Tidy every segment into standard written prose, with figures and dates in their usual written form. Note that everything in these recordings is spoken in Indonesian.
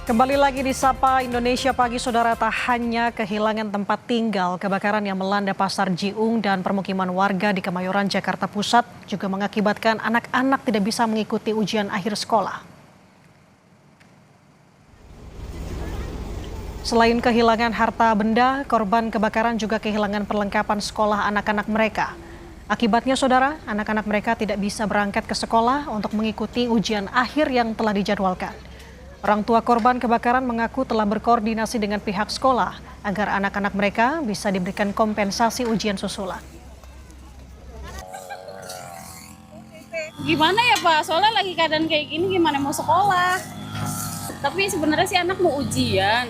Kembali lagi di Sapa Indonesia Pagi, Saudara. Tak hanya kehilangan tempat tinggal, kebakaran yang melanda Pasar Jiung dan permukiman warga di Kemayoran, Jakarta Pusat juga mengakibatkan anak-anak tidak bisa mengikuti ujian akhir sekolah. Selain kehilangan harta benda, korban kebakaran juga kehilangan perlengkapan sekolah anak-anak mereka. Akibatnya, Saudara, anak-anak mereka tidak bisa berangkat ke sekolah untuk mengikuti ujian akhir yang telah dijadwalkan. Orang tua korban kebakaran mengaku telah berkoordinasi dengan pihak sekolah agar anak-anak mereka bisa diberikan kompensasi ujian susulan. Gimana ya Pak, soalnya lagi keadaan kayak gini gimana mau sekolah. Tapi sebenarnya sih anak mau ujian.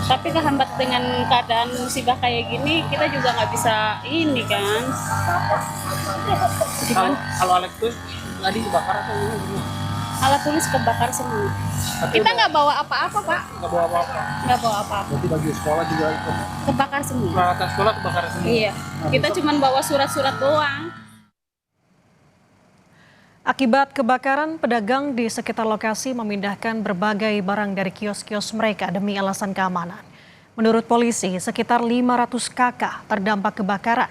Tapi kehambat dengan keadaan musibah kayak gini, kita juga nggak bisa ini kan. Kalau alat itu tadi dibakar atau gimana? Alat tulis kebakar semua. Kita nggak bawa apa-apa Pak. Nggak bawa apa-apa. Nggak bawa apa-apa. Berarti bagi sekolah juga ikut. Kebakar semua. Peralatan sekolah kebakar semua. Iya. Kita cuma bawa surat-surat doang. Akibat kebakaran, pedagang di sekitar lokasi memindahkan berbagai barang dari kios-kios mereka demi alasan keamanan. Menurut polisi, sekitar 500 kakak terdampak kebakaran.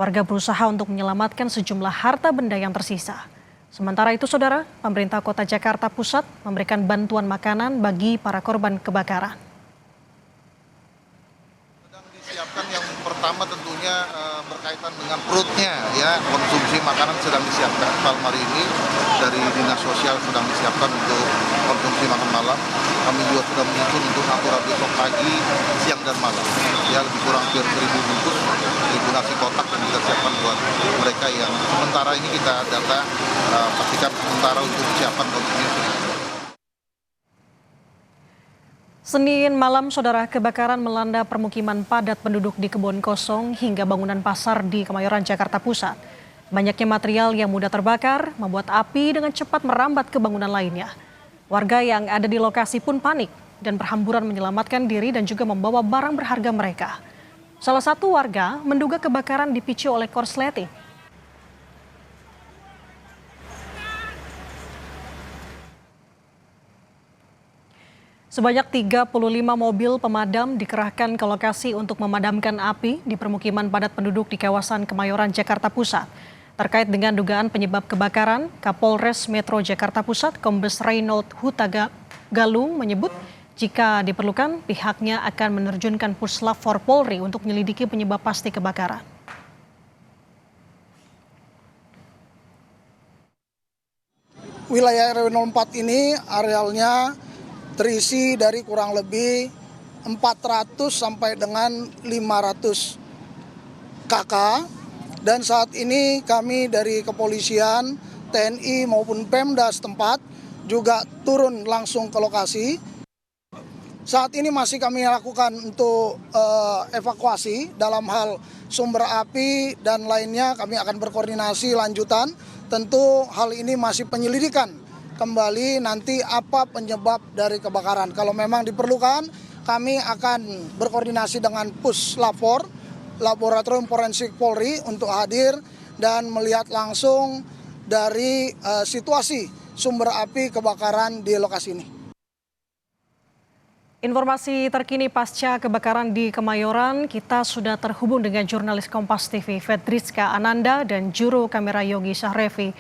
Warga berusaha untuk menyelamatkan sejumlah harta benda yang tersisa. Sementara itu, Saudara, pemerintah Kota Jakarta Pusat memberikan bantuan makanan bagi para korban kebakaran. Sedang disiapkan yang pertama tentunya berkaitan dengan perutnya, ya, konsumsi makanan sedang disiapkan malam hari ini dari Dinas Sosial sedang disiapkan untuk konsumsi makan malam. Kami juga sudah menyusun untuk natural besok pagi, siang dan malam. Ya, lebih kurang hampir 1.000 bungkus, 1.000 nasi kotak yang kita siapkan buat mereka yang sementara ini kita data pastikan sementara untuk kesiapan konsumsi. Senin malam, Saudara, kebakaran melanda permukiman padat penduduk di Kebon Kosong hingga bangunan pasar di Kemayoran, Jakarta Pusat. Banyaknya material yang mudah terbakar membuat api dengan cepat merambat ke bangunan lainnya. Warga yang ada di lokasi pun panik dan berhamburan menyelamatkan diri dan juga membawa barang berharga mereka. Salah satu warga menduga kebakaran dipicu oleh korsleting. Sebanyak 35 mobil pemadam dikerahkan ke lokasi untuk memadamkan api di permukiman padat penduduk di kawasan Kemayoran, Jakarta Pusat. Terkait dengan dugaan penyebab kebakaran, Kapolres Metro Jakarta Pusat, Kombes Reynold Huta Galung menyebut jika diperlukan pihaknya akan menerjunkan Puslap 4 Polri untuk menyelidiki penyebab pasti kebakaran. Wilayah RW 04 ini arealnya terisi dari kurang lebih 400 sampai dengan 500 KK, dan saat ini kami dari kepolisian, TNI maupun Pemda setempat juga turun langsung ke lokasi. Saat ini masih kami lakukan untuk evakuasi dalam hal sumber api dan lainnya. Kami akan berkoordinasi lanjutan. Tentu hal ini masih penyelidikan kembali nanti apa penyebab dari kebakaran. Kalau memang diperlukan, kami akan berkoordinasi dengan Puslap 4, Laboratorium Forensik Polri untuk hadir dan melihat langsung dari situasi sumber api kebakaran di lokasi ini. Informasi terkini pasca kebakaran di Kemayoran, kita sudah terhubung dengan jurnalis Kompas TV Fedriska Ananda dan juru kamera Yogi Syahrevi.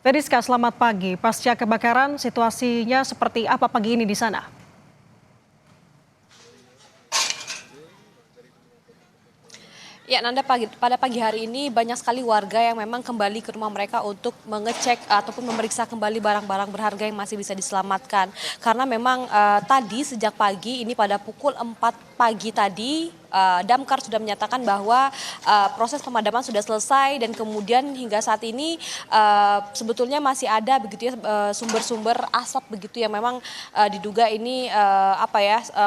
Fedriska, selamat pagi. Pasca kebakaran, situasinya seperti apa pagi ini di sana? Ya, Nanda, pada pagi hari ini banyak sekali warga yang memang kembali ke rumah mereka untuk mengecek ataupun memeriksa kembali barang-barang berharga yang masih bisa diselamatkan. Karena memang tadi sejak pagi ini pada pukul 4 pagi tadi Damkar sudah menyatakan bahwa proses pemadaman sudah selesai dan kemudian hingga saat ini sebetulnya masih ada begitu ya sumber-sumber asap begitu yang memang diduga ini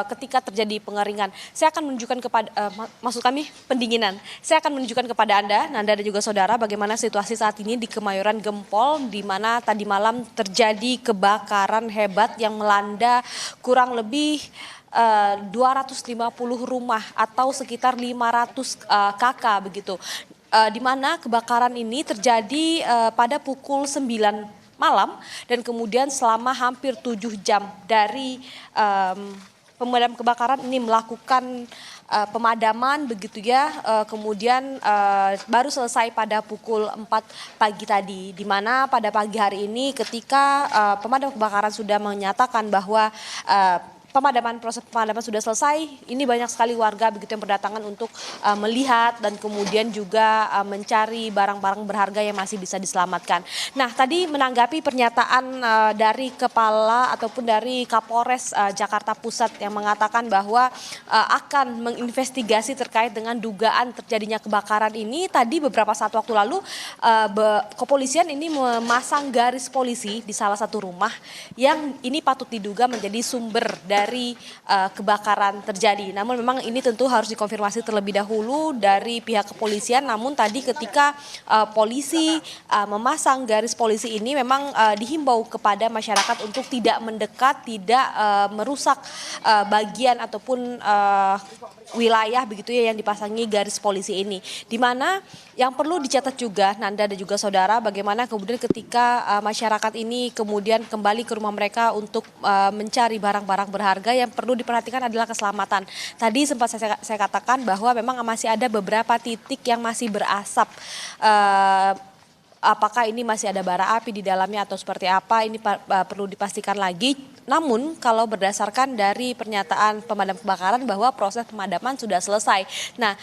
ketika terjadi pengeringan. Saya akan menunjukkan kepada maksud kami pendinginan. Saya akan menunjukkan kepada Anda, Nanda dan juga saudara, bagaimana situasi saat ini di Kemayoran Gempol, di mana tadi malam terjadi kebakaran hebat yang melanda kurang lebih 250 rumah atau sekitar 500 KK begitu. Di mana kebakaran ini terjadi pada pukul 9 malam dan kemudian selama hampir 7 jam dari pemadam kebakaran ini melakukan pemadaman begitu ya, kemudian baru selesai pada pukul 4 pagi tadi, di mana pada pagi hari ini ketika pemadam kebakaran sudah menyatakan bahwa proses pemadaman sudah selesai, ini banyak sekali warga begitu yang berdatangan untuk melihat dan kemudian juga mencari barang-barang berharga yang masih bisa diselamatkan. Nah, tadi menanggapi pernyataan dari kepala ataupun dari Kapolres Jakarta Pusat yang mengatakan bahwa akan menginvestigasi terkait dengan dugaan terjadinya kebakaran ini, tadi beberapa saat waktu lalu kepolisian ini memasang garis polisi di salah satu rumah yang ini patut diduga menjadi sumber dari kebakaran terjadi. Namun memang ini tentu harus dikonfirmasi terlebih dahulu dari pihak kepolisian. Namun tadi ketika polisi memasang garis polisi ini memang dihimbau kepada masyarakat untuk tidak mendekat, tidak merusak bagian ataupun wilayah begitu ya yang dipasangi garis polisi ini. Di mana yang perlu dicatat juga Nanda dan juga saudara, bagaimana kemudian ketika masyarakat ini kemudian kembali ke rumah mereka untuk mencari barang-barang berharga, yang perlu diperhatikan adalah keselamatan. Tadi sempat saya katakan bahwa memang masih ada beberapa titik yang masih berasap. Apakah ini masih ada bara api di dalamnya atau seperti apa, ini perlu dipastikan lagi. Namun kalau berdasarkan dari pernyataan pemadam kebakaran bahwa proses pemadaman sudah selesai. Nah,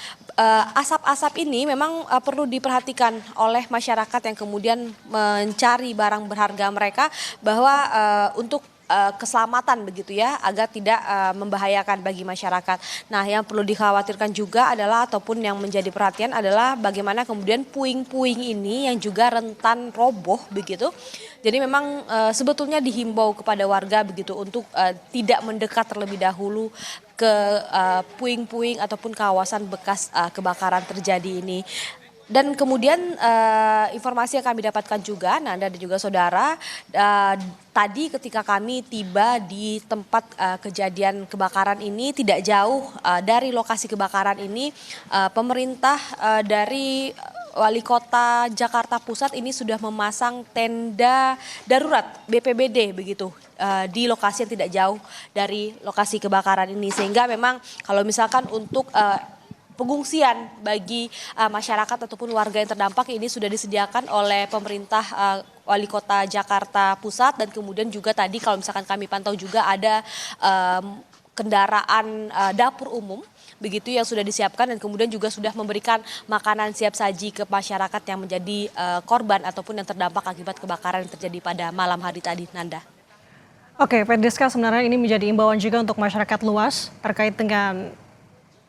asap-asap ini memang perlu diperhatikan oleh masyarakat yang kemudian mencari barang berharga mereka, bahwa untuk keselamatan begitu ya, agar tidak membahayakan bagi masyarakat. Nah, yang perlu dikhawatirkan juga adalah ataupun yang menjadi perhatian adalah bagaimana kemudian puing-puing ini yang juga rentan roboh begitu. Jadi memang sebetulnya dihimbau kepada warga begitu untuk tidak mendekat terlebih dahulu ke puing-puing ataupun kawasan bekas kebakaran terjadi ini. Dan kemudian informasi yang kami dapatkan juga, Nanda dan juga saudara, tadi ketika kami tiba di tempat kejadian kebakaran ini, tidak jauh dari lokasi kebakaran ini, pemerintah dari Wali Kota Jakarta Pusat ini sudah memasang tenda darurat BPBD begitu di lokasi yang tidak jauh dari lokasi kebakaran ini, sehingga memang kalau misalkan untuk pengungsian bagi masyarakat ataupun warga yang terdampak ini sudah disediakan oleh pemerintah Wali Kota Jakarta Pusat. Dan kemudian juga tadi kalau misalkan kami pantau juga ada kendaraan dapur umum begitu yang sudah disiapkan, dan kemudian juga sudah memberikan makanan siap saji ke masyarakat yang menjadi korban ataupun yang terdampak akibat kebakaran yang terjadi pada malam hari tadi, Nanda. Oke, Fedriska, sebenarnya ini menjadi imbauan juga untuk masyarakat luas terkait dengan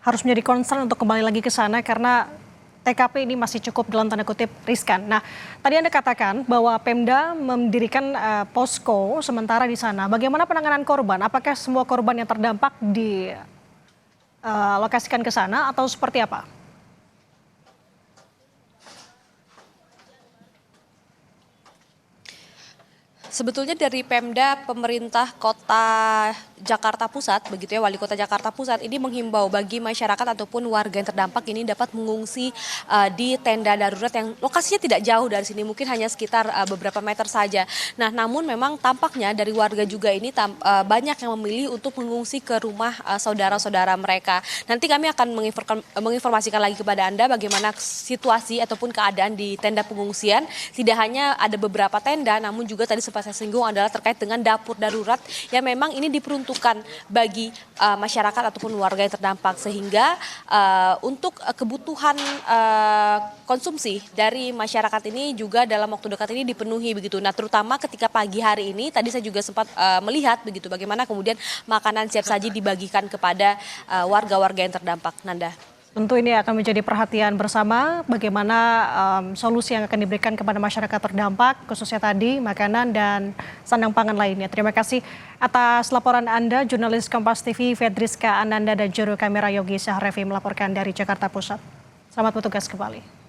harus menjadi concern untuk kembali lagi ke sana karena TKP ini masih cukup dalam tanda kutip riskan. Nah, tadi Anda katakan bahwa Pemda mendirikan posko sementara di sana. Bagaimana penanganan korban? Apakah semua korban yang terdampak dilokasikan ke sana atau seperti apa? Sebetulnya dari Pemda, pemerintah Kota Jakarta Pusat, begitu ya, Wali Kota Jakarta Pusat ini menghimbau bagi masyarakat ataupun warga yang terdampak ini dapat mengungsi di tenda darurat yang lokasinya tidak jauh dari sini, mungkin hanya sekitar beberapa meter saja. Nah, namun memang tampaknya dari warga juga ini banyak yang memilih untuk mengungsi ke rumah saudara-saudara mereka. Nanti kami akan menginformasikan lagi kepada Anda bagaimana situasi ataupun keadaan di tenda pengungsian. Tidak hanya ada beberapa tenda, namun juga tadi sempat saya singgung adalah terkait dengan dapur darurat yang memang ini diperuntukkan bagi masyarakat ataupun warga yang terdampak, sehingga untuk kebutuhan konsumsi dari masyarakat ini juga dalam waktu dekat ini dipenuhi begitu. Nah, terutama ketika pagi hari ini tadi saya juga sempat melihat begitu bagaimana kemudian makanan siap saji dibagikan kepada warga-warga yang terdampak, Nanda. Tentu ini akan menjadi perhatian bersama bagaimana solusi yang akan diberikan kepada masyarakat terdampak, khususnya tadi makanan dan sandang pangan lainnya. Terima kasih atas laporan Anda, jurnalis Kompas TV Fedriska Ananda dan juru kamera Yogi Sahrevi melaporkan dari Jakarta Pusat. Selamat bertugas kembali.